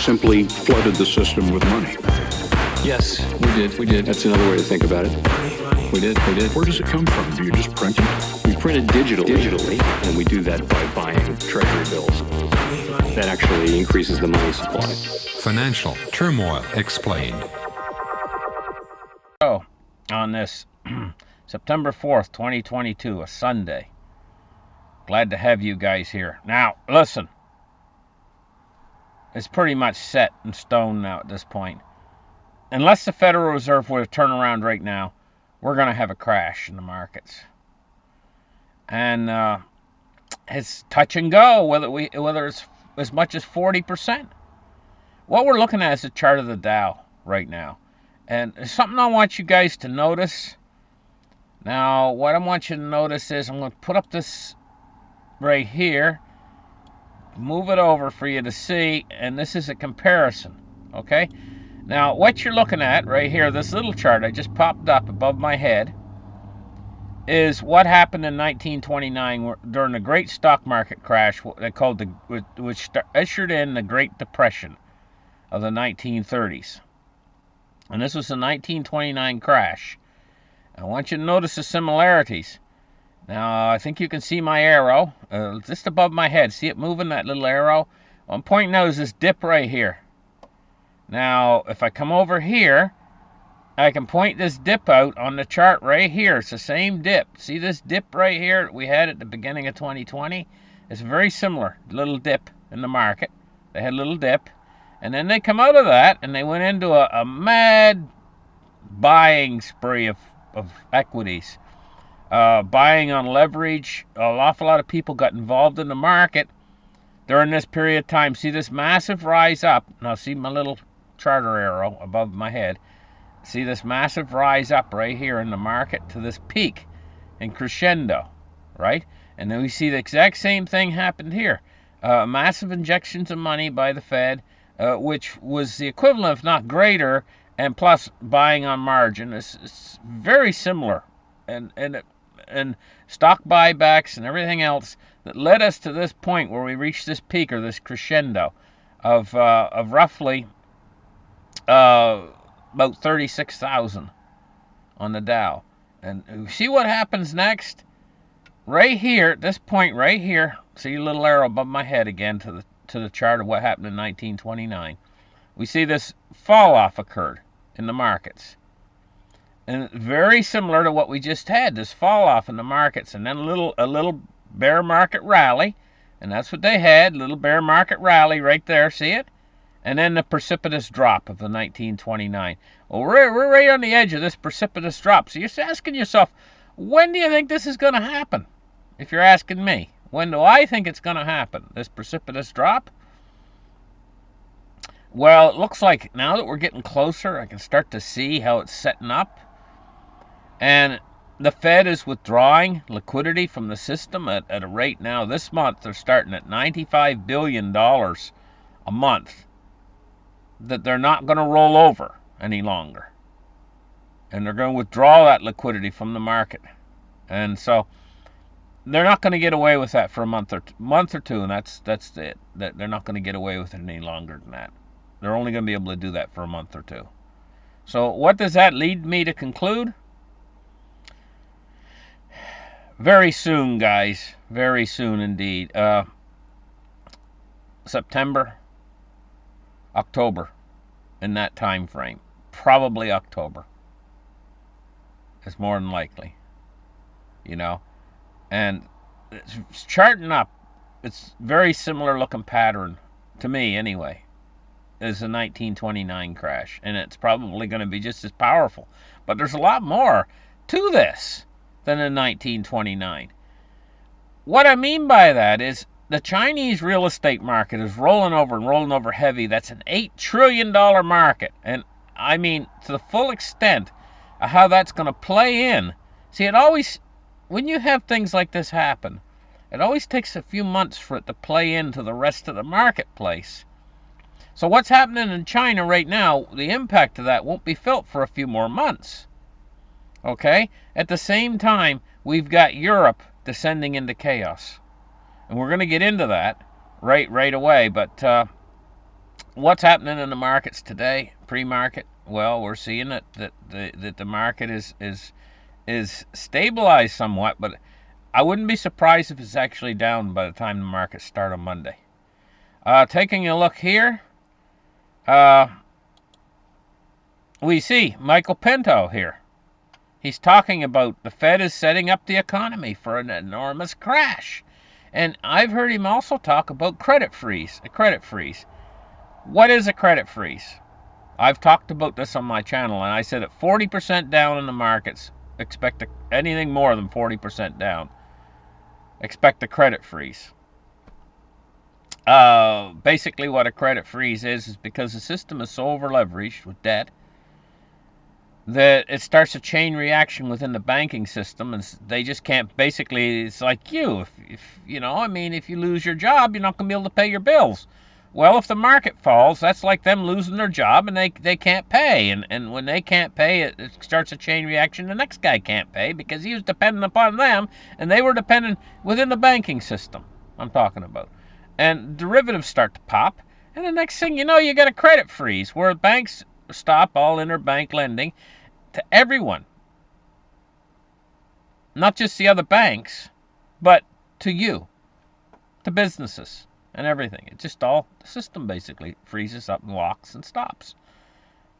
simply flooded the system with money. Yes, we did. That's another way to think about it. We did. Where does it come from? Do you just print it? We print it digitally, and we do that by buying treasury bills. That actually increases the money supply. Financial Turmoil Explained. So, on this September 4th, 2022, a Sunday. Glad to have you guys here. Now, listen. It's pretty much set in stone now at this point. Unless the Federal Reserve were to turn around right now, we're going to have a crash in the markets. And it's touch and go, whether it's as much as 40%. What we're looking at is the chart of the Dow right now. And there's something I want you guys to notice. Now, what I want you to notice is I'm going to put up this right here, move it over for you to see, and this is a comparison, okay? Now, what you're looking at right here, this little chart I just popped up above my head, is what happened in 1929 during the Great Stock Market Crash, which ushered in the Great Depression of the 1930s. And this was the 1929 crash. I want you to notice the similarities. Now, I think you can see my arrow just above my head. See it moving, that little arrow? What I'm pointing out is this dip right here. Now, if I come over here, I can point this dip out on the chart right here. It's the same dip. See this dip right here that we had at the beginning of 2020? It's very similar. Little dip in the market. They had a little dip. And then they come out of that, and they went into a mad buying spree of equities. Buying on leverage. An awful lot of people got involved in the market during this period of time. See this massive rise up. Now see my little charter arrow above my head. See this massive rise up right here in the market to this peak and crescendo, right? And then we see the exact same thing happened here. Massive injections of money by the Fed, which was the equivalent, if not greater, and plus buying on margin. It's very similar. And stock buybacks and everything else that led us to this point where we reached this peak or this crescendo of roughly about 36,000 on the Dow. And see what happens next? Right here, at this point right here, see a little arrow above my head again to the chart of what happened in 1929. We see this fall off occurred in the markets. And very similar to what we just had, this fall off in the markets, and then a little bear market rally, and that's what they had, little bear market rally right there, see it? And then the precipitous drop of the 1929. Well, we're right on the edge of this precipitous drop. So you're asking yourself, when do you think this is going to happen? If you're asking me, when do I think it's going to happen? This precipitous drop? Well, it looks like now that we're getting closer, I can start to see how it's setting up. And the Fed is withdrawing liquidity from the system at a rate now. This month, they're starting at $95 billion a month that they're not going to roll over any longer. And they're going to withdraw that liquidity from the market. And so they're not going to get away with that for a month or two, and that's it. That they're not going to get away with it any longer than that. They're only going to be able to do that for a month or two. So what does that lead me to conclude? Very soon, guys. Very soon indeed. September, October, in that time frame. Probably October. It's more than likely. You know? And it's charting up. It's very similar looking pattern, to me anyway, as the 1929 crash. And it's probably going to be just as powerful. But there's a lot more to this than in 1929. What I mean by that is the Chinese real estate market is rolling over heavy. That's an $8 trillion market. And I mean, to the full extent of how that's going to play in. See, when you have things like this happen, it always takes a few months for it to play into the rest of the marketplace. So what's happening in China right now, the impact of that won't be felt for a few more months. Okay? At the same time, we've got Europe descending into chaos. And we're going to get into that right away. But what's happening in the markets today, pre-market? Well, we're seeing that the market is stabilized somewhat, but I wouldn't be surprised if it's actually down by the time the markets start on Monday. Taking a look here, we see Michael Pinto here. He's talking about the Fed is setting up the economy for an enormous crash. And I've heard him also talk about credit freeze, a credit freeze. What is a credit freeze? I've talked about this on my channel, and I said at 40% down in the markets, expect anything more than 40% down, expect a credit freeze. Basically what a credit freeze is because the system is so over-leveraged with debt that it starts a chain reaction within the banking system, and they just can't. Basically, it's like if you know, I mean, if you lose your job, you're not going to be able to pay your bills. Well, if the market falls, that's like them losing their job, and they can't pay, and when they can't pay, it starts a chain reaction. The next guy can't pay because he was dependent upon them, and they were dependent within the banking system I'm talking about. And derivatives start to pop, and the next thing you know, you get a credit freeze where banks stop all interbank lending to everyone. Not just the other banks, but to you, to businesses and everything. It just all, the system basically freezes up and locks and stops.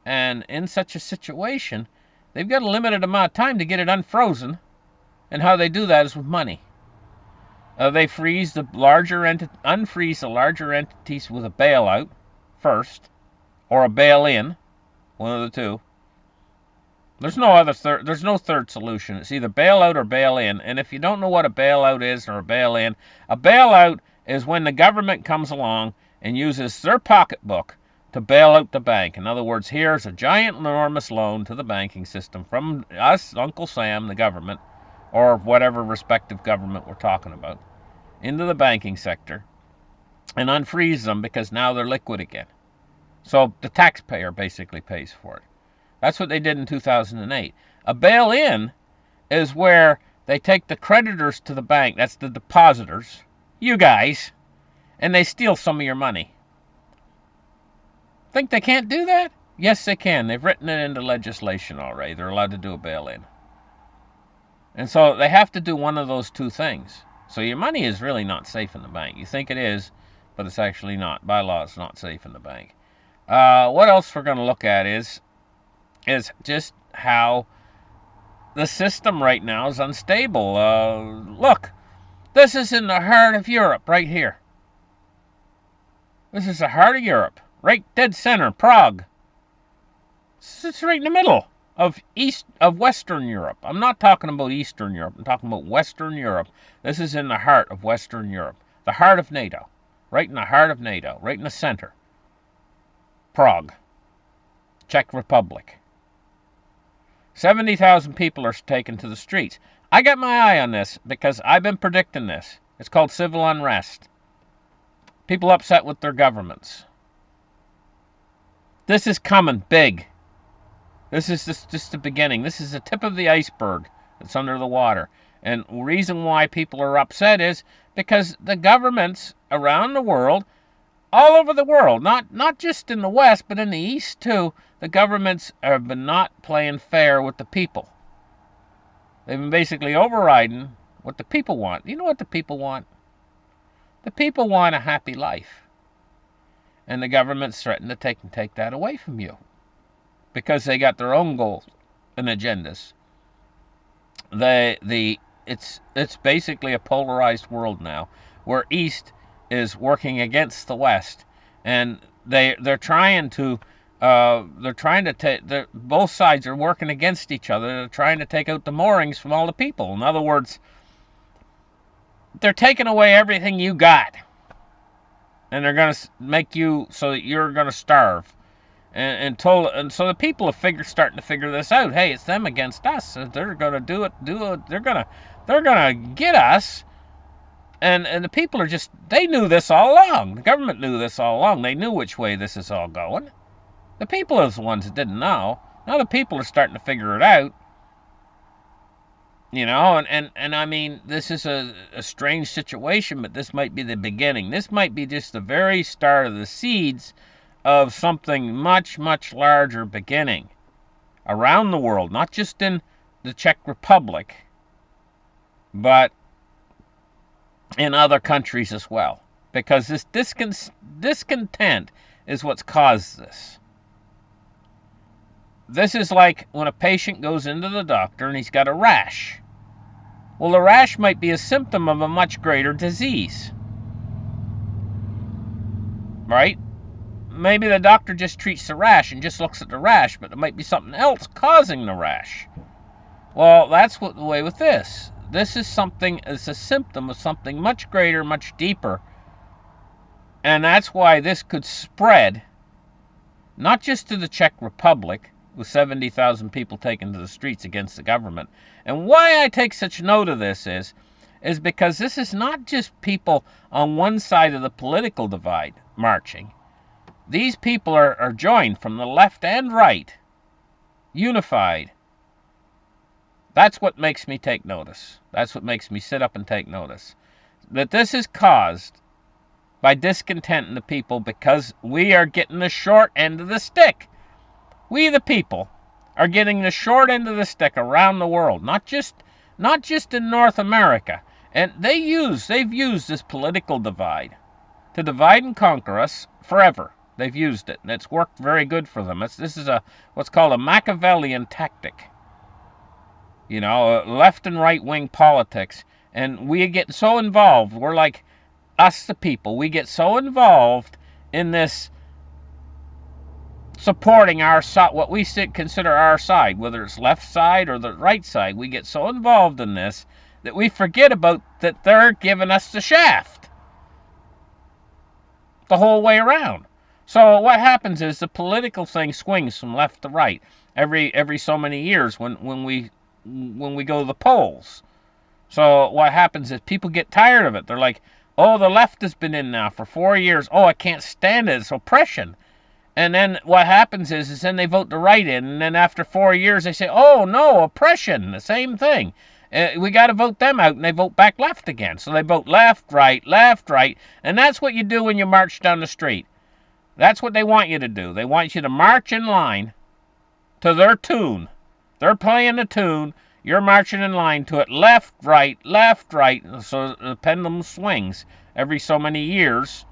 And in such a situation, they've got a limited amount of time to get it unfrozen, and how they do that is with money. They freeze the unfreeze the larger entities with a bailout first, or a bail-in, one of the two. There's no third solution. It's either bailout or bail-in. And if you don't know what a bailout is or a bail-in, a bailout is when the government comes along and uses their pocketbook to bail out the bank. In other words, here's a giant, enormous loan to the banking system from us, Uncle Sam, the government, or whatever respective government we're talking about, into the banking sector, and unfreeze them because now they're liquid again. So the taxpayer basically pays for it. That's what they did in 2008. A bail-in is where they take the creditors to the bank, that's the depositors, you guys, and they steal some of your money. Think they can't do that? Yes, they can. They've written it into legislation already. They're allowed to do a bail-in. And so they have to do one of those two things. So your money is really not safe in the bank. You think it is, but it's actually not. By law, it's not safe in the bank. What else we're going to look at is just how the system right now is unstable. Look, this is in the heart of Europe, right here. This is the heart of Europe, right dead center, Prague. It's right in the middle of Western Europe. I'm not talking about Eastern Europe. I'm talking about Western Europe. This is in the heart of Western Europe, the heart of NATO, right in the heart of NATO, right in the center. Prague, Czech Republic. 70,000 people are taken to the streets. I got my eye on this because I've been predicting this. It's called civil unrest. People upset with their governments. This is coming big. This is just the beginning. This is the tip of the iceberg that's under the water. And the reason why people are upset is because the governments around the world, all over the world, not just in the West, but in the East too, the governments have been not playing fair with the people. They've been basically overriding what the people want. You know what the people want? The people want a happy life. And the government's threatened to take that away from you because they got their own goals and agendas. It's basically a polarized world now, where East is working against the West, and they're trying to both sides are working against each other. They're trying to take out the moorings from all the people. In other words, they're taking away everything you got, and they're going to make you so that you're going to starve. And so the people are starting to figure this out. Hey, it's them against us. They're going to do it. They're going to get us. And the people are they knew this all along. The government knew this all along. They knew which way this is all going. The people are the ones that didn't know. Now the people are starting to figure it out. You know, and I mean, this is a strange situation, but this might be the beginning. This might be just the very start of the seeds of something much, much larger beginning around the world, not just in the Czech Republic, but in other countries as well. Because this discontent is what's caused this. This is like when a patient goes into the doctor and he's got a rash. Well, the rash might be a symptom of a much greater disease. Right? Maybe the doctor just treats the rash and just looks at the rash, but there might be something else causing the rash. Well, that's the way with this. This is a symptom of something much greater, much deeper. And that's why this could spread, not just to the Czech Republic, with 70,000 people taken to the streets against the government. And why I take such note of this is because this is not just people on one side of the political divide marching. These people are joined from the left and right, unified. That's what makes me take notice. That's what makes me sit up and take notice. That this is caused by discontent in the people because we are getting the short end of the stick. We, the people, are getting the short end of the stick around the world, not just in North America. And they've used this political divide to divide and conquer us forever. They've used it, and it's worked very good for them. This is what's called a machiavellian tactic. Left and right wing politics, and we get so involved. We're like us, the people. We get so involved in this supporting our side, what we consider our side, whether it's left side or the right side. We get so involved in this that we forget about that they're giving us the shaft the whole way around. So what happens is the political thing swings from left to right every so many years when we go to the polls. So what happens is people get tired of it. They're like, oh, the left has been in now for 4 years. Oh, I can't stand it. It's oppression. And then what happens is then they vote the right in, and then after 4 years they say, oh, no, oppression, the same thing. We got to vote them out, and they vote back left again. So they vote left, right, and that's what you do when you march down the street. That's what they want you to do. They want you to march in line to their tune. They're playing the tune. You're marching in line to it. Left, right. So the pendulum swings every so many years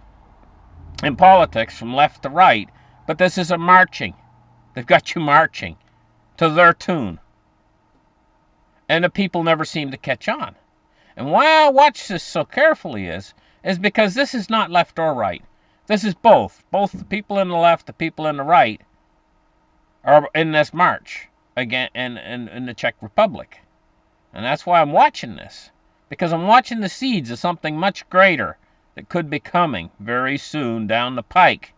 in politics from left to right. But this is a marching. They've got you marching to their tune. And the people never seem to catch on. And why I watch this so carefully is because this is not left or right. This is both. Both the people in the left, the people in the right are in this march again in the Czech Republic. And that's why I'm watching this. Because I'm watching the seeds of something much greater that could be coming very soon down the pike.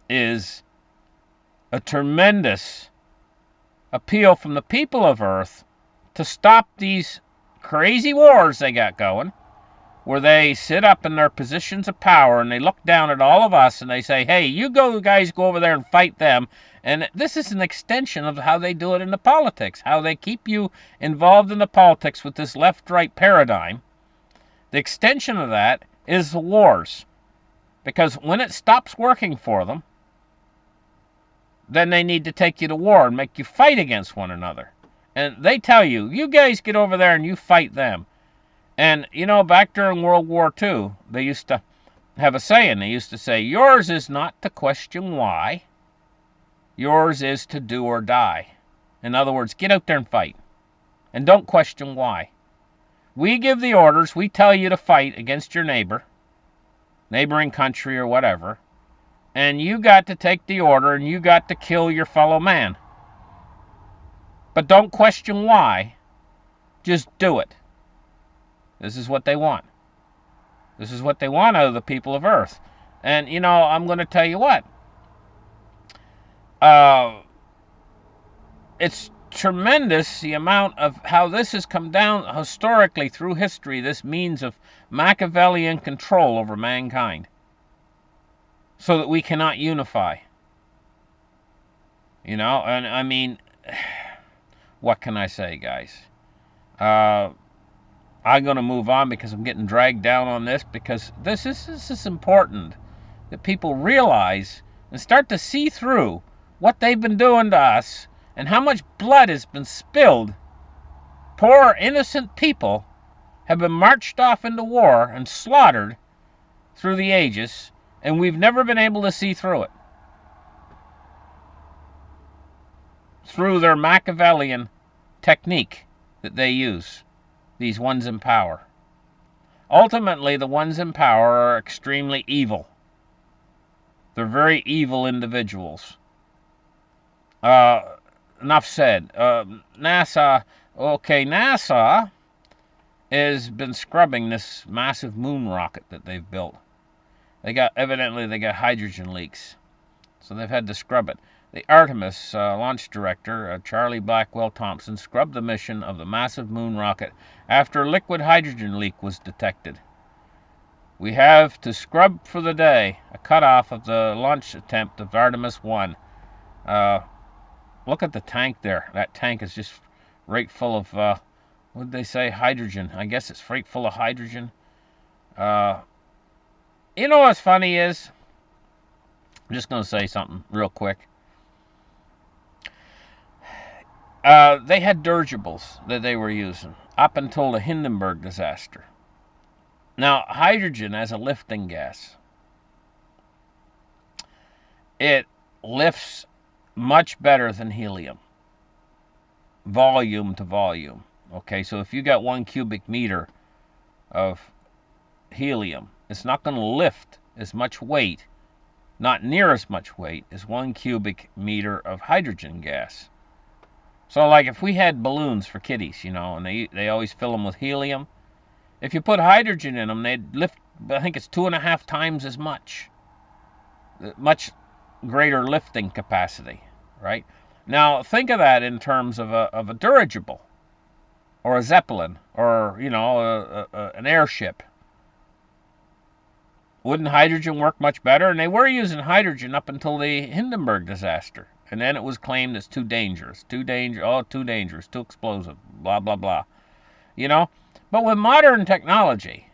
Is a tremendous appeal from the people of Earth to stop these crazy wars they got going, where they sit up in their positions of power and they look down at all of us and they say, hey, you guys go over there and fight them. And this is an extension of how they do it in the politics, how they keep you involved in the politics with this left-right paradigm. The extension of that is the wars. Because when it stops working for them, then they need to take you to war and make you fight against one another. And they tell you, you guys get over there and you fight them. And, back during World War II, they used to have a saying. They used to say, yours is not to question why. Yours is to do or die. In other words, get out there and fight. And don't question why. We give the orders. We tell you to fight against your neighboring country or whatever. And you got to take the order and you got to kill your fellow man. But don't question why. Just do it. This is what they want. This is what they want out of the people of Earth. And, I'm going to tell you what. It's tremendous the amount of how this has come down historically through history, this means of Machiavellian control over mankind. So that we cannot unify. And I mean, what can I say, guys? I'm going to move on because I'm getting dragged down on this because this is important. that people realize and start to see through what they've been doing to us and how much blood has been spilled. Poor innocent people have been marched off into war and slaughtered through the ages, and we've never been able to see through it. Through their Machiavellian technique that they use, these ones in power. Ultimately, the ones in power are extremely evil. They're very evil individuals. Enough said. NASA has been scrubbing this massive moon rocket that they've built. Evidently they got hydrogen leaks, so they've had to scrub it. The Artemis launch director, Charlie Blackwell Thompson, scrubbed the mission of the massive moon rocket after a liquid hydrogen leak was detected. We have to scrub for the day, a cutoff of the launch attempt of Artemis 1. Look at the tank there. That tank is just right full of, what did they say, hydrogen. I guess it's right full of hydrogen. You know what's funny is, I'm just going to say something real quick. They had dirigibles that they were using up until the Hindenburg disaster. Now, hydrogen as a lifting gas, it lifts much better than helium, volume to volume. Okay, so if you got 1 cubic meter of helium, it's not going to lift as much weight, not near as much weight as 1 cubic meter of hydrogen gas. So like if we had balloons for kiddies, and they always fill them with helium, if you put hydrogen in them, they'd lift, I think it's 2.5 times as much. Much greater lifting capacity, right? Now think of that in terms of a dirigible, or a zeppelin, or an airship. Wouldn't hydrogen work much better? And they were using hydrogen up until the Hindenburg disaster. And then it was claimed as too dangerous, too dangerous, too explosive, blah, blah, blah. But with modern technology,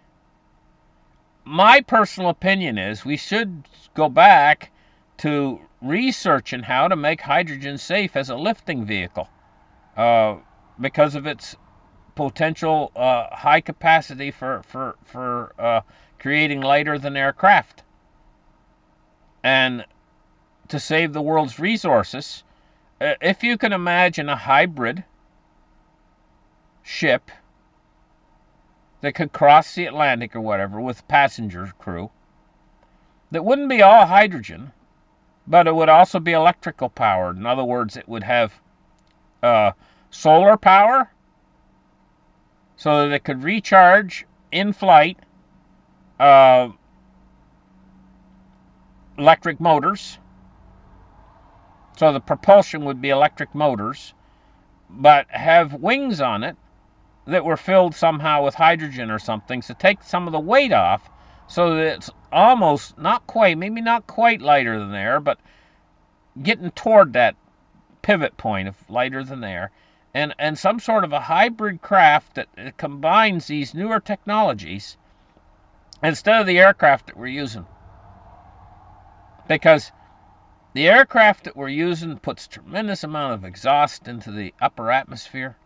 my personal opinion is we should go back to researching how to make hydrogen safe as a lifting vehicle because of its potential high capacity for creating lighter than aircraft. And to save the world's resources, if you can imagine a hybrid ship that could cross the Atlantic or whatever with passenger crew, that wouldn't be all hydrogen, but it would also be electrical powered. In other words, it would have solar power so that it could recharge in flight electric motors. So the propulsion would be electric motors, but have wings on it that were filled somehow with hydrogen or something, so take some of the weight off so that it's almost, maybe not quite lighter than air, but getting toward that pivot point of lighter than air, and some sort of a hybrid craft that combines these newer technologies instead of the aircraft that we're using. Because the aircraft that we're using puts tremendous amount of exhaust into the upper atmosphere,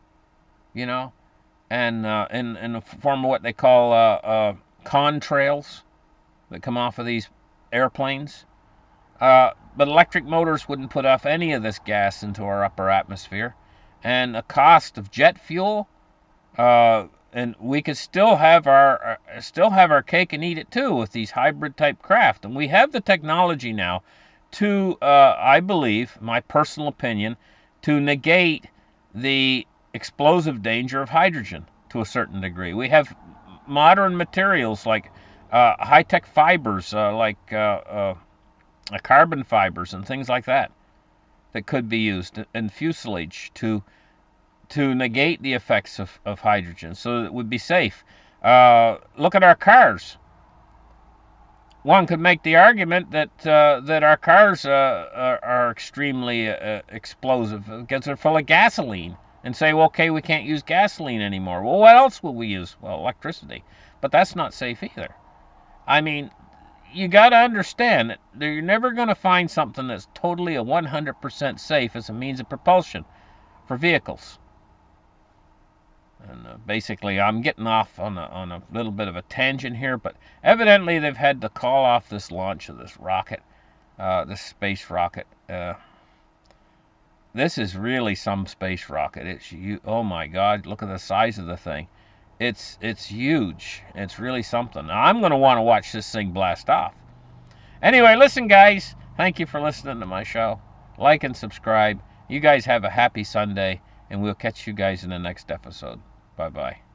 and in the form of what they call contrails that come off of these airplanes. But electric motors wouldn't put off any of this gas into our upper atmosphere. And the cost of jet fuel, and we could still have our cake and eat it too with these hybrid type craft. And we have the technology now to, I believe, my personal opinion, to negate the explosive danger of hydrogen to a certain degree. We have modern materials like high-tech fibers, like carbon fibers and things like that could be used in fuselage to negate the effects of hydrogen, so it would be safe. Look at our cars. One could make the argument that our cars are extremely explosive because they're full of gasoline, and say, well, okay, we can't use gasoline anymore. Well, what else will we use? Well, electricity. But that's not safe either. I mean, you got to understand that you're never going to find something that's totally a 100% safe as a means of propulsion for vehicles. And basically, I'm getting off on a little bit of a tangent here, but evidently they've had to call off this launch of this rocket, this space rocket. This is really some space rocket. Oh my God, look at the size of the thing. It's huge. It's really something. Now, I'm going to want to watch this thing blast off. Anyway, listen, guys. Thank you for listening to my show. Like and subscribe. You guys have a happy Sunday, and we'll catch you guys in the next episode. Bye-bye.